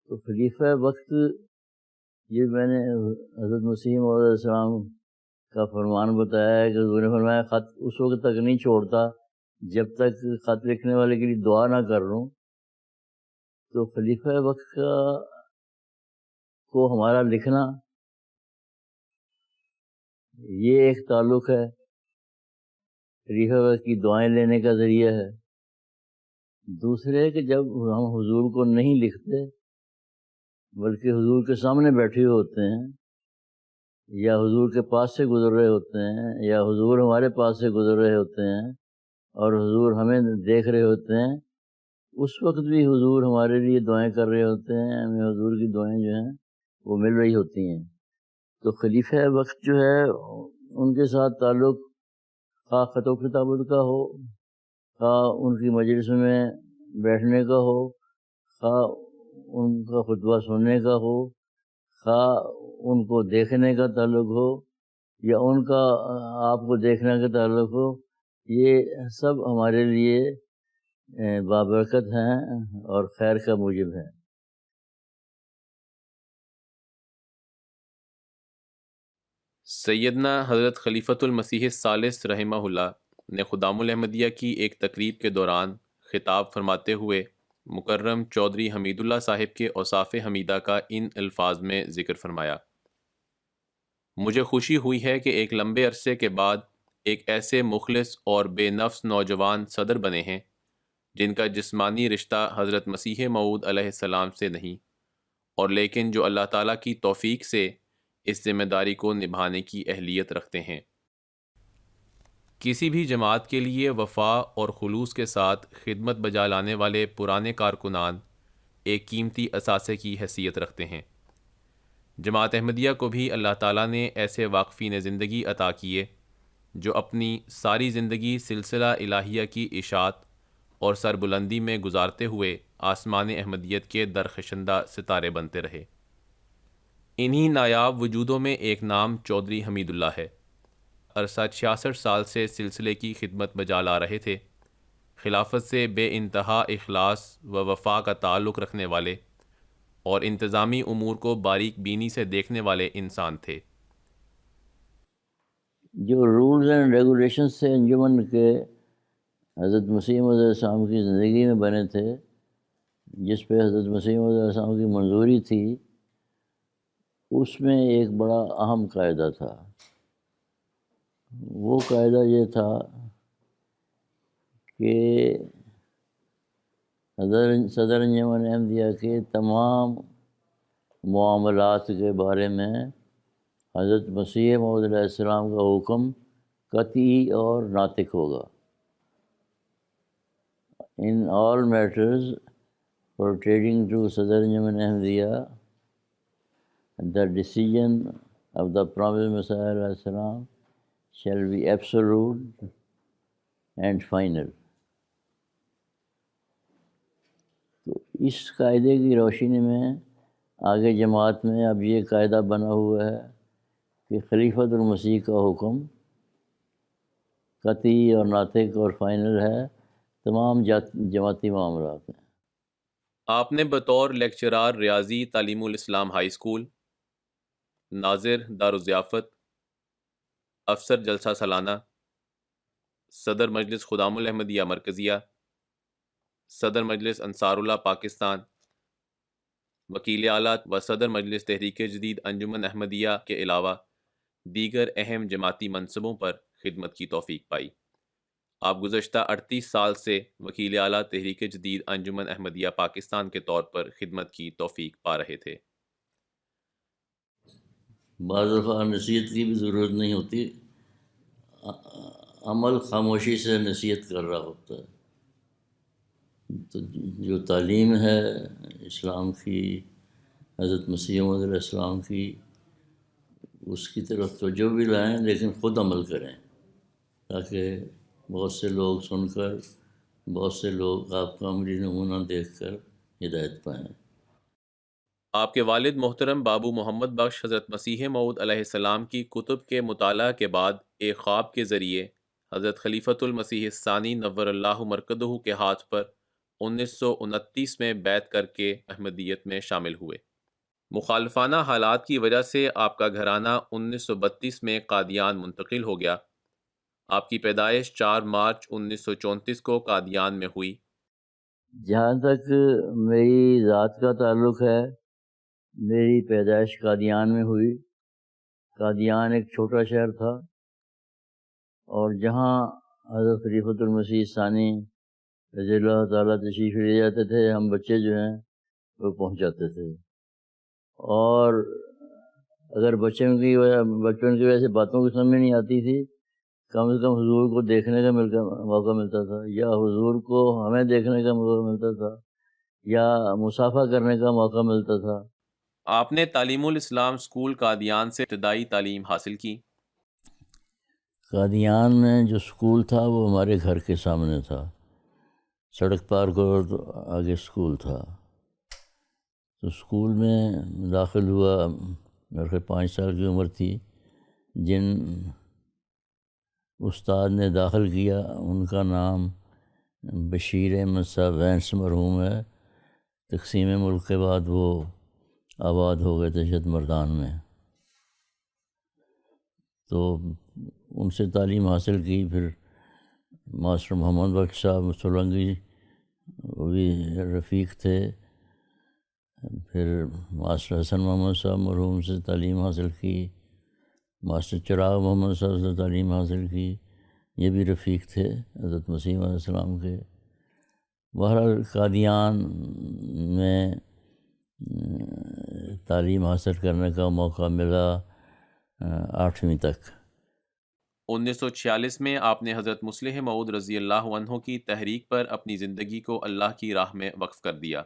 تو خلیفہ وقت یہ میں نے حضرت مسیح موعود علیہ السلام کا فرمان بتایا ہے کہ حضور نے فرمایا خط اس وقت تک نہیں چھوڑتا جب تک خط لکھنے والے کے لیے دعا نہ کر لوں. تو خلیفہ وقت کو ہمارا لکھنا یہ ایک تعلق ہے، خلیفہ وقت کی دعائیں لینے کا ذریعہ ہے. دوسرے کہ جب ہم حضور کو نہیں لکھتے بلکہ حضور کے سامنے بیٹھے ہوتے ہیں یا حضور کے پاس سے گزر رہے ہوتے ہیں یا حضور ہمارے پاس سے گزر رہے ہوتے ہیں اور حضور ہمیں دیکھ رہے ہوتے ہیں، اس وقت بھی حضور ہمارے لیے دعائیں کر رہے ہوتے ہیں، ہمیں حضور کی دعائیں جو ہیں وہ مل رہی ہوتی ہیں. تو خلیفہ وقت جو ہے ان کے ساتھ تعلق خواہ خط و کتابت کا ہو، خواہ ان کی مجلس میں بیٹھنے کا ہو، خواہ ان کا خطبہ سننے کا ہو، خواہ ان کو دیکھنے کا تعلق ہو یا ان کا آپ کو دیکھنے کا تعلق ہو، یہ سب ہمارے لیے بابرکت ہیں اور خیر کا موجب ہیں. سیدنا حضرت خلیفۃ المسیح الثالث رحمہ اللہ نے خدام الاحمدیہ کی ایک تقریب کے دوران خطاب فرماتے ہوئے مکرم چودھری حمید اللہ صاحب کے اوصاف حمیدہ کا ان الفاظ میں ذکر فرمایا: مجھے خوشی ہوئی ہے کہ ایک لمبے عرصے کے بعد ایک ایسے مخلص اور بے نفس نوجوان صدر بنے ہیں جن کا جسمانی رشتہ حضرت مسیح موعود علیہ السلام سے نہیں، اور لیکن جو اللہ تعالیٰ کی توفیق سے اس ذمہ داری کو نبھانے کی اہلیت رکھتے ہیں. کسی بھی جماعت کے لیے وفا اور خلوص کے ساتھ خدمت بجا لانے والے پرانے کارکنان ایک قیمتی اثاثے کی حیثیت رکھتے ہیں. جماعت احمدیہ کو بھی اللہ تعالیٰ نے ایسے واقفین زندگی عطا کیے جو اپنی ساری زندگی سلسلہ الہیہ کی اشاعت اور سربلندی میں گزارتے ہوئے آسمان احمدیت کے درخشندہ ستارے بنتے رہے. انہی نایاب وجودوں میں ایک نام چودھری حمید اللہ ہے. عرصہ 66 سال سے سلسلے کی خدمت بجا لا رہے تھے. خلافت سے بے انتہا اخلاص و وفا کا تعلق رکھنے والے اور انتظامی امور کو باریک بینی سے دیکھنے والے انسان تھے. جو رولز اینڈ ریگولیشنز سے انجمن کے حضرت مسیح موعود علیہ السلام کی زندگی میں بنے تھے، جس پہ حضرت مسیح موعود علیہ السلام کی منظوری تھی، اس میں ایک بڑا اہم قاعدہ تھا. وہ قاعدہ یہ تھا کہ صدر انجمن احمدیہ کے تمام معاملات کے بارے میں حضرت مسیح موعود علیہ السلام کا حکم قطعی اور ناطق ہوگا. In all matters pertaining to Sadr Anjuman Ahmadiyya, the decision of the Promised Messiah alayhi salam shall be absolute and final. تو اس قاعدے کی روشنی میں آگے جماعت میں اب یہ قاعدہ بنا ہوا ہے کہ خلیفۃ المسیح کا حکم قطعی اور ناطق اور فائنل ہے تمام جماعتی معاملات میں. آپ نے بطور لیکچرار ریاضی تعلیم الاسلام ہائی اسکول، ناظر دارالضیافت، افسر جلسہ سالانہ، صدر مجلس خدام الاحمدیہ مرکزیہ، صدر مجلس انصار اللہ پاکستان، وکیل اعلیٰ و صدر مجلس تحریک جدید انجمن احمدیہ کے علاوہ دیگر اہم جماعتی منصبوں پر خدمت کی توفیق پائی. آپ گزشتہ 38 سال سے وکیل اعلیٰ تحریک جدید انجمن احمدیہ پاکستان کے طور پر خدمت کی توفیق پا رہے تھے. بعض دفعہ نصیحت کی بھی ضرورت نہیں ہوتی، عمل خاموشی سے نصیحت کر رہا ہوتا ہے. تو جو تعلیم ہے اسلام کی، حضرت مسیح موعود علیہ السلام کی، اس کی طرف تو جو بھی لائیں لیکن خود عمل کریں، تاکہ بہت سے لوگ سن کر، بہت سے لوگ آپ کا عملی نمونہ دیکھ کر ہدایت پائیں. آپ کے والد محترم بابو محمد بخش حضرت مسیح موعود علیہ السلام کی کتب کے مطالعہ کے بعد ایک خواب کے ذریعے حضرت خلیفۃ المسیح الثانی نور اللہ مرکزہ کے ہاتھ پر 1929 میں بیعت کر کے احمدیت میں شامل ہوئے۔ مخالفانہ حالات کی وجہ سے آپ کا گھرانہ 1932 میں قادیان منتقل ہو گیا۔ آپ کی پیدائش 4 مارچ 1934 کو قادیان میں ہوئی۔ جہاں تک میری ذات کا تعلق ہے، میری پیدائش قادیان میں ہوئی۔ قادیان ایک چھوٹا شہر تھا، اور جہاں حضرت خلیفۃ المسیح ثانی رضی اللہ تعالیٰ تشریف لے جاتے تھے، ہم بچے جو ہیں وہ پہنچ جاتے تھے۔ اور اگر بچپن کی وجہ سے باتوں کی سمجھ میں نہیں آتی تھی، کم سے کم حضور کو دیکھنے کا موقع ملتا تھا، یا حضور کو ہمیں دیکھنے کا موقع ملتا تھا، یا مصافحہ کرنے کا موقع ملتا تھا۔ آپ نے تعلیم الاسلام اسکول قادیان سے ابتدائی تعلیم حاصل کی۔ قادیان میں جو اسکول تھا وہ ہمارے گھر کے سامنے تھا، سڑک پار کرو تو آگے اسکول تھا۔ تو اسکول میں داخل ہوا، میرے خیال 5 سال کی عمر تھی۔ جن استاد نے داخل کیا ان کا نام بشیر احمد صاحب وینس مرحوم ہے۔ تقسیم ملک کے بعد وہ آباد ہو گئے تھے شد مردان میں، تو ان سے تعلیم حاصل کی۔ پھر ماسٹر محمد بخش صاحب سولنگی وہ بھی رفیق تھے۔ پھر ماسٹر حسن محمد صاحب مرحوم سے تعلیم حاصل کی، ماسٹر چراغ محمد صاحب سے تعلیم حاصل کی، یہ بھی رفیق تھے حضرت مسیح علیہ السلام کے۔ بہرحال قادیان میں تعلیم حاصل کرنے کا موقع ملا 8ویں تک۔ 1946 میں آپ نے حضرت مصلح موعود رضی اللہ عنہ کی تحریک پر اپنی زندگی کو اللہ کی راہ میں وقف کر دیا۔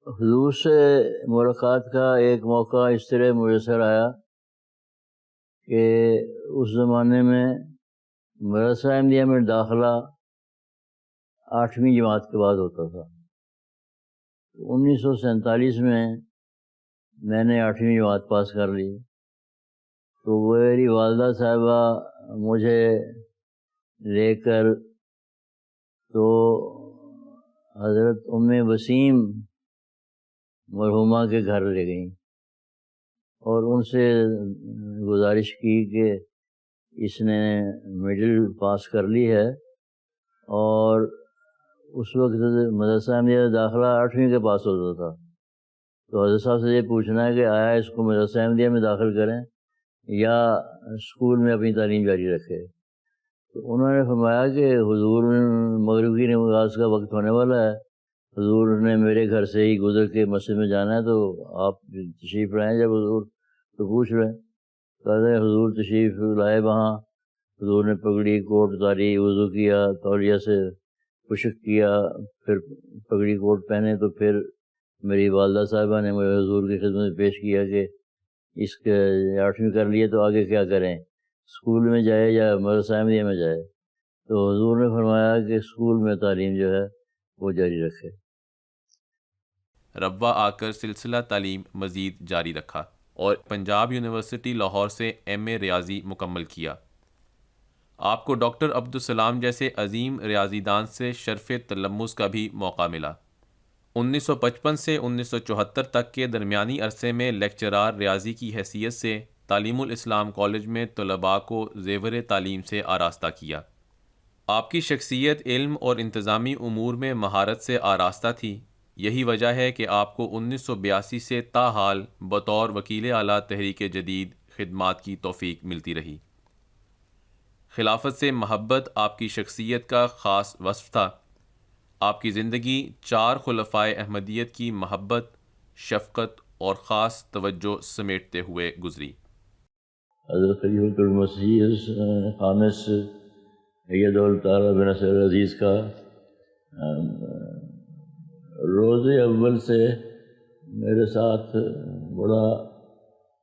حضور سے ملاقات کا ایک موقع اس طرح میسر آیا کہ اس زمانے میں مدرسہ احمدیہ میں داخلہ 8ویں جماعت کے بعد ہوتا تھا۔ 1947 میں نے 8ویں جماعت پاس کر لی، تو میری والدہ صاحبہ مجھے لے کر تو حضرت ام وسیم مرحومہ کے گھر لے گئیں، اور ان سے گزارش کی کہ اس نے مڈل پاس کر لی ہے، اور اس وقت مدرسہ احمدیہ داخلہ 8ویں کے پاس ہوتا تھا، تو حضرت صاحب سے یہ پوچھنا ہے کہ آیا اس کو مدرسہ احمدیہ میں داخل کریں یا اسکول میں اپنی تعلیم جاری رکھے۔ تو انہوں نے فرمایا کہ حضور مغرب کی نماز کا وقت ہونے والا ہے، حضور نے میرے گھر سے ہی گزر کے مسجد میں جانا ہے، تو آپ تشریف لائیں جب حضور تو پوچھ لیں۔ کہتے ہیں حضور تشریف لائے وہاں، حضور نے پگڑی کوٹ اتاری، وضو کیا، تولیہ سے خشک کیا، پھر پگڑی کوٹ پہنے، تو پھر میری والدہ صاحبہ نے مجھے حضور کی خدمت میں پیش کیا کہ اس کے 8ویں کر لیے تو آگے کیا کریں، اسکول میں جائے یا مدرسہ احمدیہ میں جائے۔ تو حضور نے فرمایا کہ اسکول میں تعلیم جو ہے وہ جاری رکھے۔ ربوہ آ کر سلسلہ تعلیم مزید جاری رکھا اور پنجاب یونیورسٹی لاہور سے ایم اے ریاضی مکمل کیا۔ آپ کو ڈاکٹر عبدالسلام جیسے عظیم ریاضی دان سے شرف تلمذ کا بھی موقع ملا۔ 1955 سے 1974 تک کے درمیانی عرصے میں لیکچرار ریاضی کی حیثیت سے تعلیم الاسلام کالج میں طلباء کو زیور تعلیم سے آراستہ کیا۔ آپ کی شخصیت علم اور انتظامی امور میں مہارت سے آراستہ تھی۔ یہی وجہ ہے کہ آپ کو 1982 سے تاحال بطور وکیل اعلیٰ تحریک جدید خدمات کی توفیق ملتی رہی۔ خلافت سے محبت آپ کی شخصیت کا خاص وصف تھا۔ آپ کی زندگی 4 خلفائے احمدیت کی محبت، شفقت اور خاص توجہ سمیٹتے ہوئے گزری۔ حضرت خلیفۃ المسیح خامس اید تعالیٰ بن نصر العزیز کا روز اول سے میرے ساتھ بڑا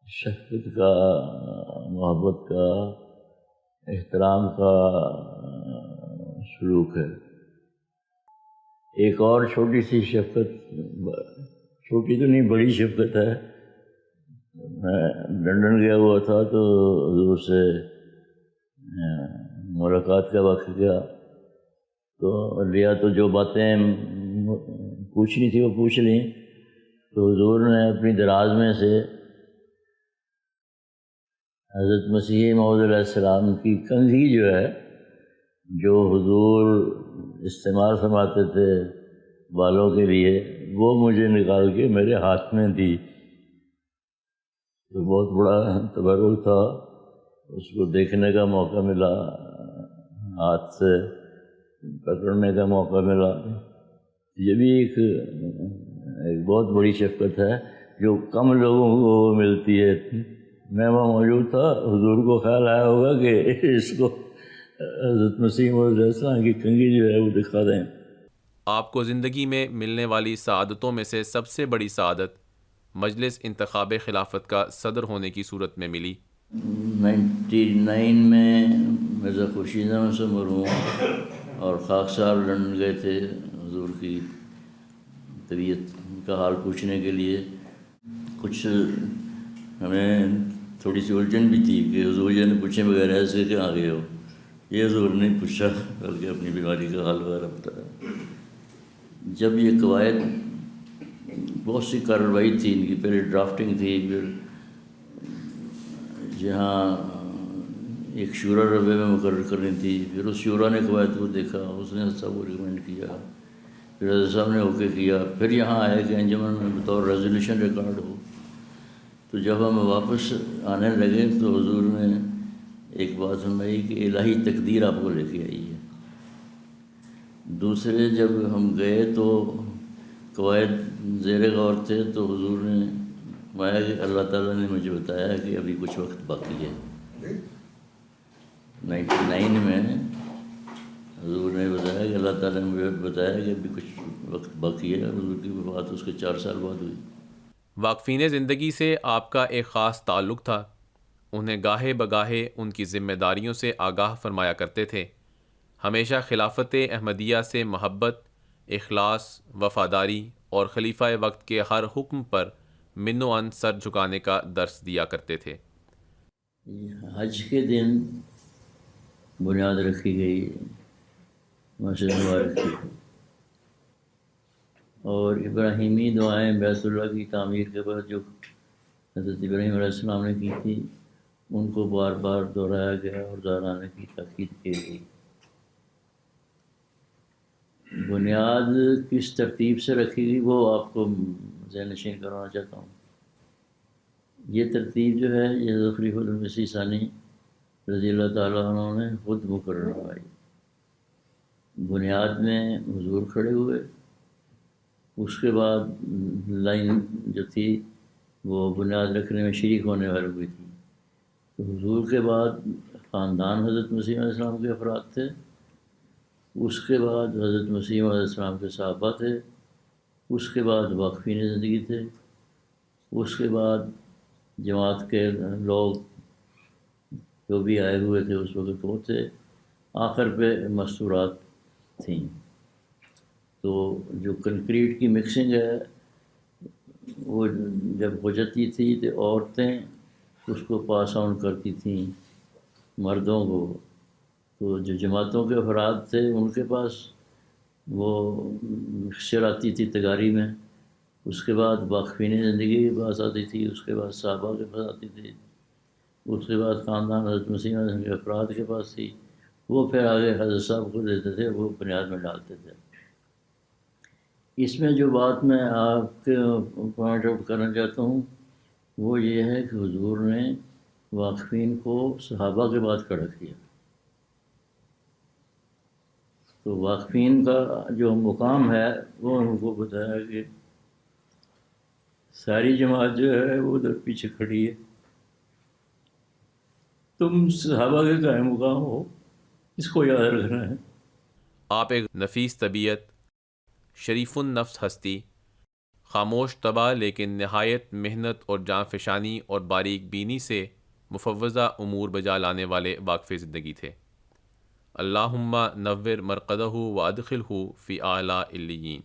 شفقت کا، محبت کا، احترام کا سلوک ہے۔ ایک اور چھوٹی سی شفقت، چھوٹی تو نہیں بڑی شفقت ہے، میں لندن گیا ہوا تھا تو حضور سے ملاقات کا وقت گیا، تو لیا تو جو باتیں پوچھنی تھی وہ پوچھ لیں. تو حضور نے اپنی دراز میں سے حضرت مسیح موعود علیہ السلام کی کنگھی جو ہے، جو حضور استعمال فرماتے تھے بالوں کے لیے، وہ مجھے نکال کے میرے ہاتھ میں دی. تو بہت بڑا تبرک تھا، اس کو دیکھنے کا موقع ملا، ہاتھ سے پکڑنے کا موقع ملا. یہ بھی ایک بہت بڑی شفقت ہے جو کم لوگوں کو ملتی ہے. میں وہاں موجود تھا، حضور کو خیال آیا ہوگا کہ اس کو حضرت مسیح موعود علیہ السلام کی کنگھی جو ہے وہ دکھا دیں. آپ کو زندگی میں ملنے والی سعادتوں میں سے سب سے بڑی سعادت مجلس انتخاب خلافت کا صدر ہونے کی صورت میں ملی. 99 میں مرزا خورشید احمد سے مرحوم اور خاکسار لندن گئے تھے حضور کی طبیعت کا حال پوچھنے کے لیے. کچھ ہمیں تھوڑی سی الجھن بھی تھی کہ حضور یہ نے پوچھے بغیر ایسے کہاں گئے ہو. یہ حضور نے پوچھا بلکہ اپنی بیماری کا حال وغیرہ بتایا. جب یہ قواعد بہت سی کارروائی تھی ان کی، پہلے ڈرافٹنگ تھی، پھر جہاں ایک شورا ربے میں مقرر کرنی تھی، پھر اس شورا نے قواعد کو دیکھا، اس نے سب کو ریکمینڈ کیا، پھر حضرت صاحب نے اوکے کیا، پھر یہاں آیا کہ انجمن میں بطور ریزولوشن ریکارڈ ہو. تو جب ہم واپس آنے لگے تو حضور نے ایک بات فرمائی کہ الہی تقدیر آپ کو لے کے آئی ہے. دوسرے جب ہم گئے تو قواعد زیر غور تھے، تو حضور نے فرمایا کہ اللہ تعالیٰ نے مجھے بتایا کہ ابھی کچھ وقت باقی ہے. 99 میں حضور نے بتایا کہ اللہ تعالیٰ نے مجھے بتایا کہ ابھی کچھ وقت باقی ہے. حضور کی وفات اس کے 4 سال بعد ہوئی. واقفین زندگی سے آپ کا ایک خاص تعلق تھا. انہیں گاہے بگاہے ان کی ذمہ داریوں سے آگاہ فرمایا کرتے تھے. ہمیشہ خلافت احمدیہ سے محبت، اخلاص، وفاداری اور خلیفہ وقت کے ہر حکم پر من و عن سر جھکانے کا درس دیا کرتے تھے. حج کے دن بنیاد رکھی گئی مسجد مبارک کی، اور ابراہیمی دعائیں بیت اللہ کی تعمیر کے بعد جو حضرت ابراہیم علیہ السلام نے کی تھی ان کو بار بار دہرایا گیا اور دہرانے کی تاکید کی گئی. بنیاد کس ترتیب سے رکھی گئی وہ آپ کو ذہن نشین کروانا چاہتا ہوں. یہ ترتیب جو ہے یہ خلیفہ المسیح ثانی رضی اللہ تعالیٰ عنہ نے خود مقرر کروائی. بنیاد میں حضور کھڑے ہوئے، اس کے بعد لائن جو تھی وہ بنیاد رکھنے میں شریک ہونے والی ہوئی تھی. تو حضور کے بعد خاندان حضرت مسیح علیہ السلام کے افراد تھے، اس کے بعد حضرت مسیح علیہ السلام کے صحابہ تھے، اس کے بعد واقفین زندگی تھے، اس کے بعد جماعت کے لوگ جو بھی آئے ہوئے تھے اس وقت وہ تھے، آخر پہ مستورات تھیں. تو جو کنکریٹ کی مکسنگ ہے وہ جب ہو جاتی تھی تو عورتیں اس کو پاس آن کرتی تھیں مردوں کو. تو جو جماعتوں کے افراد تھے ان کے پاس وہ مکسچر آتی تھی تگاری میں، اس کے بعد واقفین زندگی کے پاس آتی تھی، اس کے بعد صحابہ کے پاس آتی تھی، اس کے بعد خاندان حضرت مسیح علیہ السلام کے افراد کے پاس تھی. وہ پھر آگے حضرت صاحب کو دیتے تھے، وہ بنیاد میں ڈالتے تھے. اس میں جو بات میں آپ کے پوائنٹ آؤٹ کرنا چاہتا ہوں وہ یہ ہے کہ حضور نے واقفین کو صحابہ کے بعد کھڑا کیا. تو واقفین کا جو مقام ہے وہ ان کو بتایا کہ ساری جماعت جو ہے وہ ادھر پیچھے کھڑی ہے، تم صحابہ کے قائم مقام ہو، اس کو یاد رکھنا ہے. آپ ایک نفیس طبیعت، شریف النفس ہستی، خاموش طبع لیکن نہایت محنت اور جاں فشانی اور باریک بینی سے مفوضہ امور بجا لانے والے واقف زندگی تھے. اللہم نور مرقدہ وادخلہ فی اعلیٰ علیین.